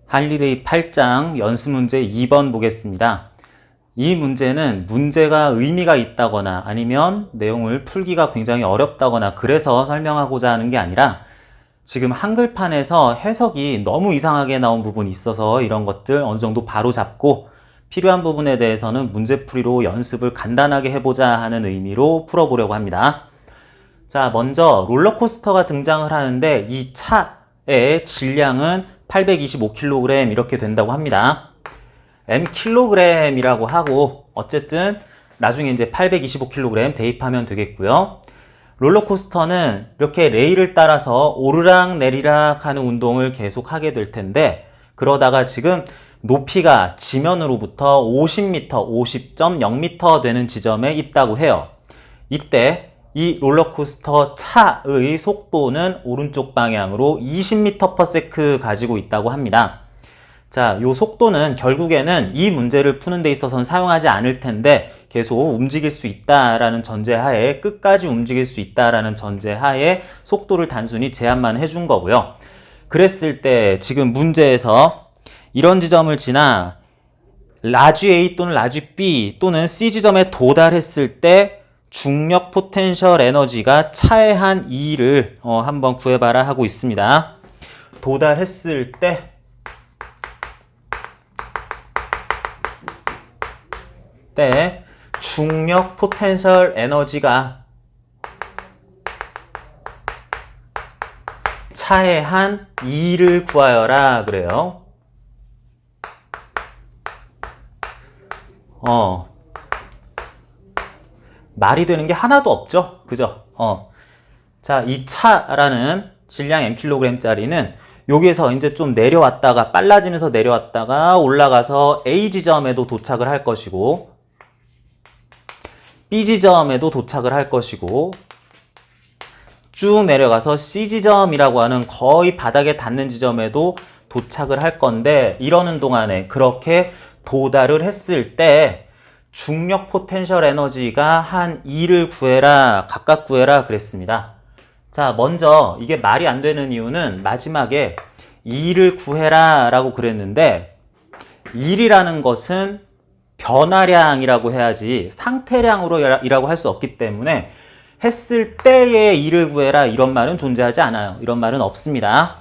할리데이 8장 연습 문제 2번 보겠습니다. 이 문제는 문제가 의미가 있다거나 아니면 내용을 풀기가 굉장히 어렵다거나 그래서 설명하고자 하는 게 아니라 지금 한글판에서 해석이 너무 이상하게 나온 부분이 있어서 이런 것들 어느 정도 바로 잡고 필요한 부분에 대해서는 문제풀이로 연습을 간단하게 해보자 하는 의미로 풀어보려고 합니다. 자, 먼저 롤러코스터가 등장을 하는데 이 차의 질량은 825kg 이렇게 된다고 합니다. mkg이라고 하고 어쨌든 나중에 이제 825kg 대입하면 되겠고요. 롤러코스터는 이렇게 레일을 따라서 오르락 내리락 하는 운동을 계속 하게 될 텐데 그러다가 지금 높이가 지면으로부터 50m, 50.0m 되는 지점에 있다고 해요. 이때 이 롤러코스터 차의 속도는 오른쪽 방향으로 20m/s 가지고 있다고 합니다. 자, 요 속도는 결국에는 이 문제를 푸는 데 있어서는 사용하지 않을 텐데 계속 움직일 수 있다라는 전제하에 끝까지 움직일 수 있다라는 전제하에 속도를 단순히 제한만 해준 거고요. 그랬을 때 지금 문제에서 이런 지점을 지나 라지 A 또는 라지 B 또는 C 지점에 도달했을 때 중력 포텐셜 에너지가 차의 한 2를 한번 구해봐라 하고 있습니다. 도달했을 때 중력 포텐셜 에너지가 차의 한 2를 구하여라 그래요. 말이 되는 게 하나도 없죠. 그죠? 자, 이 차라는 질량 mkg짜리는 여기에서 이제 좀 내려왔다가 빨라지면서 내려왔다가 올라가서 A 지점에도 도착을 할 것이고 B 지점에도 도착을 할 것이고 쭉 내려가서 C 지점이라고 하는 거의 바닥에 닿는 지점에도 도착을 할 건데 이러는 동안에 그렇게 도달을 했을 때 중력 포텐셜 에너지가 한 2를 구해라, 각각 구해라 그랬습니다. 자, 먼저 이게 말이 안 되는 이유는 마지막에 2를 구해라 라고 그랬는데 1이라는 것은 변화량이라고 해야지 상태량으로 이라고 할 수 없기 때문에 했을 때의 2를 구해라 이런 말은 존재하지 않아요. 이런 말은 없습니다.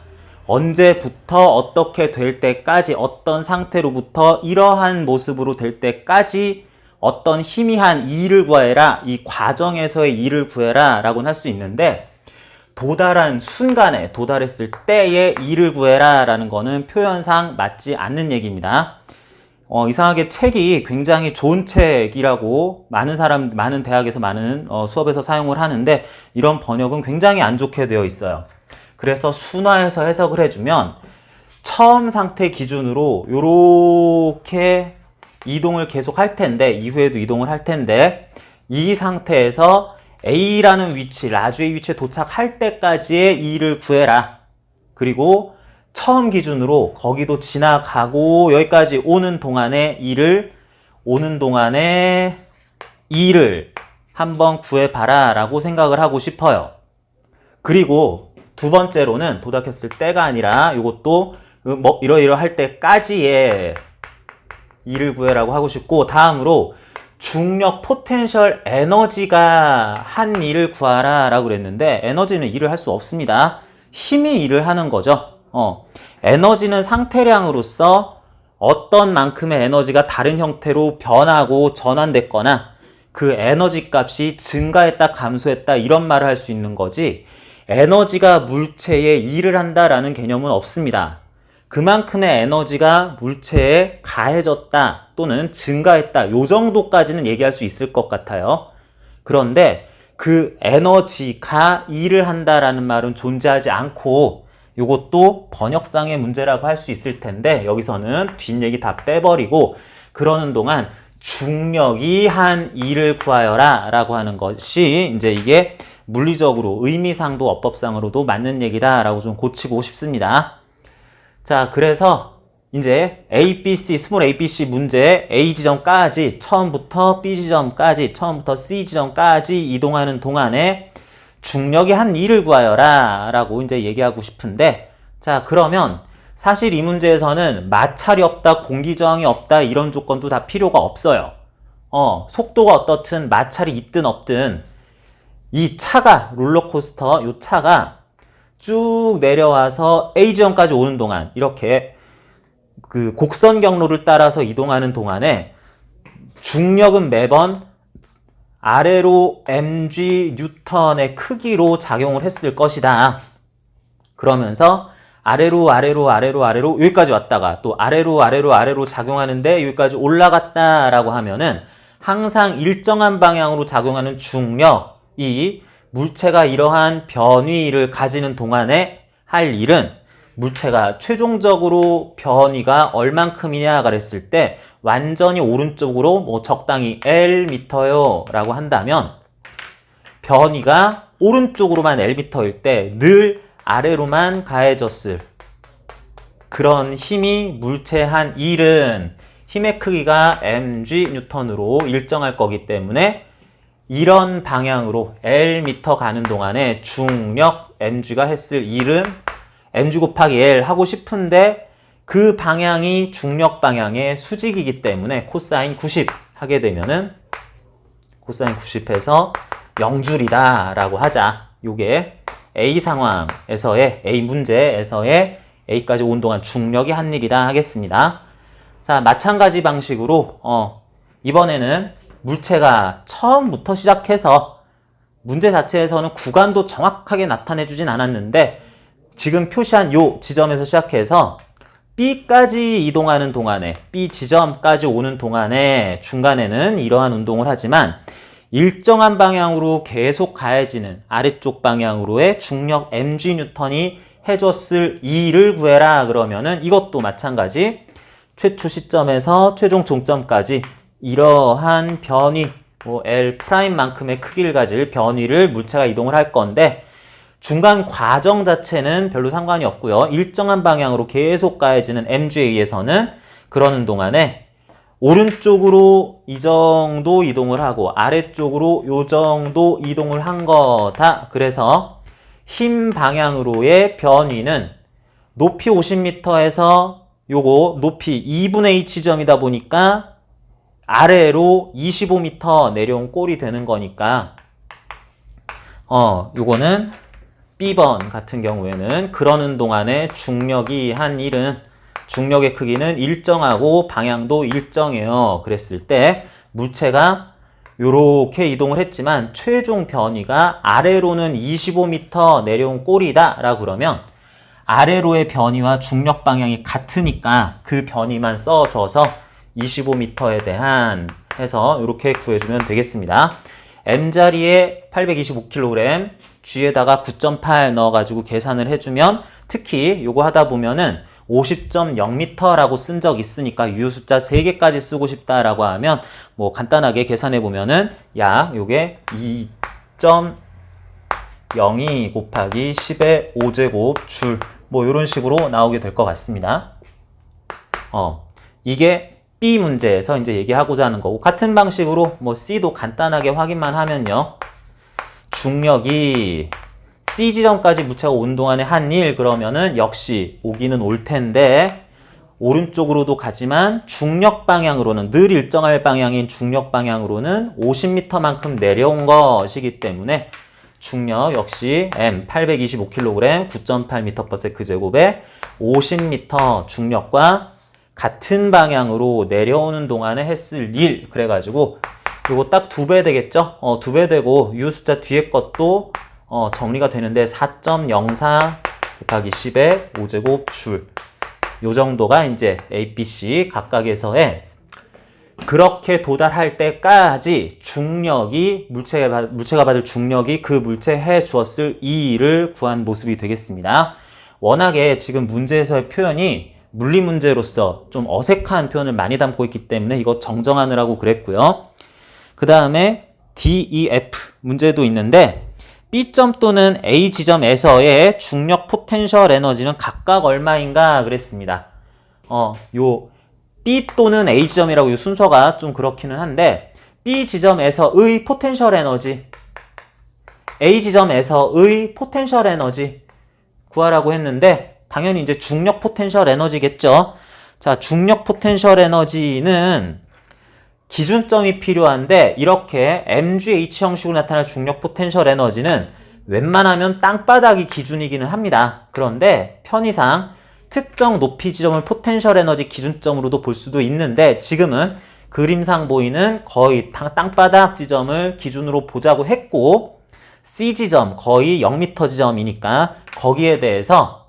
언제부터 어떻게 될 때까지 어떤 상태로부터 이러한 모습으로 될 때까지 어떤 희미한 2를 구해라 이 과정에서의 2를 구해라 라고는 할 수 있는데 도달한 순간에 도달했을 때의 2를 구해라 라는 거는 표현상 맞지 않는 얘기입니다. 이상하게 책이 굉장히 좋은 책이라고 많은 대학에서 많은 수업에서 사용을 하는데 이런 번역은 굉장히 안 좋게 되어 있어요. 그래서 순화해서 해석을 해주면 처음 상태 기준으로 요렇게 이동을 계속 할 텐데 이후에도 이동을 할 텐데 이 상태에서 A라는 위치, 라주의 위치에 도착할 때까지의 2를 구해라. 그리고 처음 기준으로 거기도 지나가고 여기까지 오는 동안에 2를 한번 구해봐라 라고 생각을 하고 싶어요. 그리고 두 번째로는 도달했을 때가 아니라 이것도 이러이러할 때까지의 2를 구해라고 하고 싶고 다음으로 중력 포텐셜 에너지가 한 2를 구하라 라고 그랬는데 에너지는 일을 할 수 없습니다. 힘이 일을 하는 거죠. 에너지는 상태량으로서 어떤 만큼의 에너지가 다른 형태로 변하고 전환됐거나 그 에너지 값이 증가했다 감소했다 이런 말을 할 수 있는 거지 에너지가 물체에 일을 한다라는 개념은 없습니다. 그만큼의 에너지가 물체에 가해졌다 또는 증가했다 요 정도까지는 얘기할 수 있을 것 같아요. 그런데 그 에너지가 일을 한다라는 말은 존재하지 않고 이것도 번역상의 문제라고 할 수 있을 텐데 여기서는 뒷얘기 다 빼버리고 그러는 동안 중력이 한 2를 구하여라 라고 하는 것이 이제 이게 물리적으로 의미상도 어법상으로도 맞는 얘기다 라고 좀 고치고 싶습니다. 자, 그래서 이제 ABC, 스몰 ABC 문제 A 지점까지 처음부터 B 지점까지 처음부터 C 지점까지 이동하는 동안에 중력이 한 2를 구하여라 라고 이제 얘기하고 싶은데 자, 그러면 사실 이 문제에서는 마찰이 없다, 공기저항이 없다 이런 조건도 다 필요가 없어요. 속도가 어떻든 마찰이 있든 없든 이 차가 롤러코스터 이 차가 쭉 내려와서 A지점까지 오는 동안 이렇게 그 곡선 경로를 따라서 이동하는 동안에 중력은 매번 아래로 mg 뉴턴의 크기로 작용을 했을 것이다. 그러면서 아래로 여기까지 왔다가 또 아래로 작용하는데 여기까지 올라갔다라고 하면은 항상 일정한 방향으로 작용하는 중력이 물체가 이러한 변위를 가지는 동안에 할 일은 물체가 최종적으로 변위가 얼만큼이냐 그랬을 때 완전히 오른쪽으로 뭐 적당히 L미터요 라고 한다면 변위가 오른쪽으로만 L미터일 때 늘 아래로만 가해졌을 그런 힘이 물체한 일은 힘의 크기가 mg 뉴턴으로 일정할 거기 때문에 이런 방향으로 L미터 가는 동안에 중력 mg가 했을 일은 mg 곱하기 L 하고 싶은데 그 방향이 중력 방향의 수직이기 때문에 코사인 90 하게 되면은 코사인 90해서 0줄이다 라고 하자. 요게 A 상황에서의 A 문제에서의 A까지 온 동안 중력이 한 일이다 하겠습니다. 자, 마찬가지 방식으로 이번에는 물체가 처음부터 시작해서 문제 자체에서는 구간도 정확하게 나타내 주진 않았는데 지금 표시한 요 지점에서 시작해서 B까지 이동하는 동안에 B 지점까지 오는 동안에 중간에는 이러한 운동을 하지만 일정한 방향으로 계속 가해지는 아래쪽 방향으로의 중력 mg 뉴턴이 해줬을 E를 구해라 그러면은 이것도 마찬가지 최초 시점에서 최종 종점까지 이러한 변위 L 프라임만큼의 크기를 가질 변위를 물체가 이동을 할 건데 중간 과정 자체는 별로 상관이 없고요. 일정한 방향으로 계속 가해지는 mg에 의해서는 그러는 동안에 오른쪽으로 이 정도 이동을 하고 아래쪽으로 요 정도 이동을 한 거다. 그래서 힘 방향으로의 변위는 높이 50m에서 요거 높이 2분의 2 지점이다 보니까 아래로 25m 내려온 꼴이 되는 거니까 요거는 B번 같은 경우에는 그러는 동안에 중력이 한 일은 중력의 크기는 일정하고 방향도 일정해요. 그랬을 때 물체가 요렇게 이동을 했지만 최종 변위가 아래로는 25m 내려온 꼴이다 라고 그러면 아래로의 변위와 중력 방향이 같으니까 그 변위만 써줘서 25m에 대한 해서 이렇게 구해주면 되겠습니다. M자리에 825kg, G에다가 9.8 넣어가지고 계산을 해주면 특히 요거 하다 보면은 50.0m라고 쓴 적 있으니까 유효 숫자 3개까지 쓰고 싶다라고 하면 뭐 간단하게 계산해 보면은 약 요게 2.02 곱하기 10의 5제곱 줄 뭐 이런 식으로 나오게 될 것 같습니다. 이게 B 문제에서 이제 얘기하고자 하는 거고 같은 방식으로 뭐 C도 간단하게 확인만 하면요. 중력이 C 지점까지 물체가 온 동안에 한 일 그러면은 역시 오기는 올 텐데 오른쪽으로도 가지만 중력 방향으로는 늘 일정할 방향인 중력 방향으로는 50m만큼 내려온 것이기 때문에 중력 역시 M 825kg 9.8m/s 제곱에 50m 중력과 같은 방향으로 내려오는 동안에 했을 일 그래가지고 이거 딱 2배 되겠죠? 2배 되고 유 숫자 뒤에 것도 정리가 되는데 4.04 곱하기 10의 5제곱 줄 요 정도가 이제 A, B, C 각각에서의 그렇게 도달할 때까지 중력이 물체가 받을 중력이 그 물체에 해 주었을 E를 구한 모습이 되겠습니다. 워낙에 지금 문제에서의 표현이 물리 문제로서 좀 어색한 표현을 많이 담고 있기 때문에 이거 정정하느라고 그랬고요. 그 다음에 D, E, F 문제도 있는데 B점 또는 A 지점에서의 중력 포텐셜 에너지는 각각 얼마인가 그랬습니다. 요 B 또는 A 지점이라고 이 순서가 좀 그렇기는 한데 B 지점에서의 포텐셜 에너지 A 지점에서의 포텐셜 에너지 구하라고 했는데 당연히 이제 중력 포텐셜 에너지겠죠. 자, 중력 포텐셜 에너지는 기준점이 필요한데 이렇게 MGH 형식으로 나타날 중력 포텐셜 에너지는 웬만하면 땅바닥이 기준이기는 합니다. 그런데 편의상 특정 높이 지점을 포텐셜 에너지 기준점으로도 볼 수도 있는데 지금은 그림상 보이는 거의 땅바닥 지점을 기준으로 보자고 했고 C 지점 거의 0m 지점이니까 거기에 대해서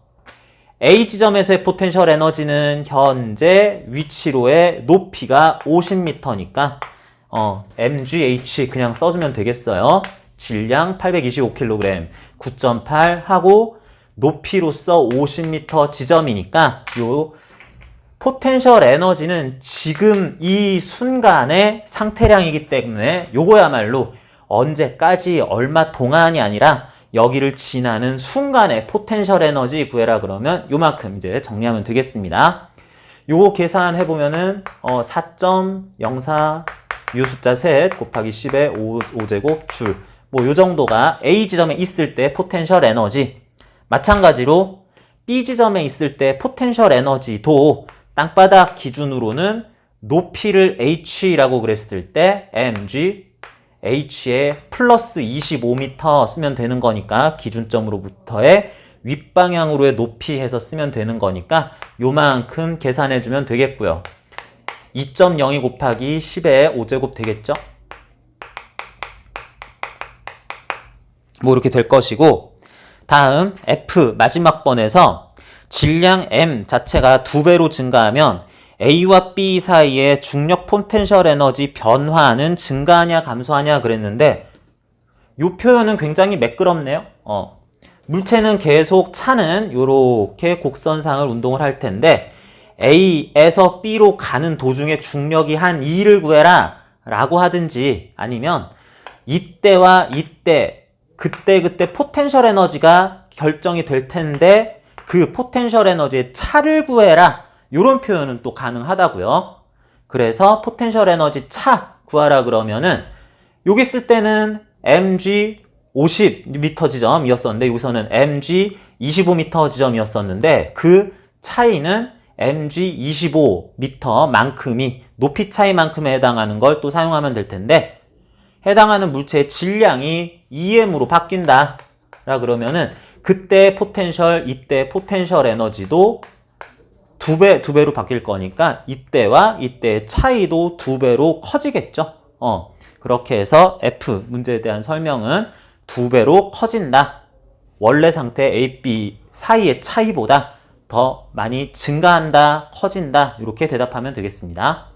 A 지점에서의 포텐셜 에너지는 현재 위치로의 높이가 50m니까 MGH 그냥 써주면 되겠어요. 질량 825kg, 9.8 하고 높이로서 50m 지점이니까 요 포텐셜 에너지는 지금 이 순간의 상태량이기 때문에 요거야말로 언제까지 얼마 동안이 아니라 여기를 지나는 순간의 포텐셜 에너지 구해라 그러면 요만큼 이제 정리하면 되겠습니다. 요거 계산해 보면은 4.04 요 숫자 셋 곱하기 10의 5제곱 줄 뭐 요 정도가 A 지점에 있을 때 포텐셜 에너지. 마찬가지로 B 지점에 있을 때 포텐셜 에너지도 땅바닥 기준으로는 높이를 H라고 그랬을 때 mg H에 플러스 25m 쓰면 되는 거니까 기준점으로부터의 윗방향으로의 높이 해서 쓰면 되는 거니까 요만큼 계산해주면 되겠고요. 2.02 곱하기 10의 5제곱 되겠죠? 뭐 이렇게 될 것이고 다음 F 마지막 번에서 질량 M 자체가 2배로 증가하면 A와 B 사이의 중력 포텐셜 에너지 변화는 증가하냐 감소하냐 그랬는데 이 표현은 굉장히 매끄럽네요. 물체는 계속 차는 요렇게 곡선상을 운동을 할 텐데 A에서 B로 가는 도중에 중력이 한 2를 구해라 라고 하든지 아니면 이때와 이때 그때 포텐셜 에너지가 결정이 될 텐데 그 포텐셜 에너지의 차를 구해라 이런 표현은 또 가능하다고요. 그래서 포텐셜 에너지 차 구하라 그러면은 여기 쓸 때는 mg 50m 지점이었었는데 여기서는 mg 25m 지점이었었는데 그 차이는 mg 25m 만큼이 높이 차이만큼에 해당하는 걸 또 사용하면 될 텐데 해당하는 물체의 질량이 EM으로 바뀐다 라 그러면은 그때 포텐셜 이때 포텐셜 에너지도 두 배로 바뀔 거니까 이때와 이때의 차이도 2배로 커지겠죠. 그렇게 해서 F 문제에 대한 설명은 2배로 커진다. 원래 상태 A, B 사이의 차이보다 더 많이 증가한다, 커진다 이렇게 대답하면 되겠습니다.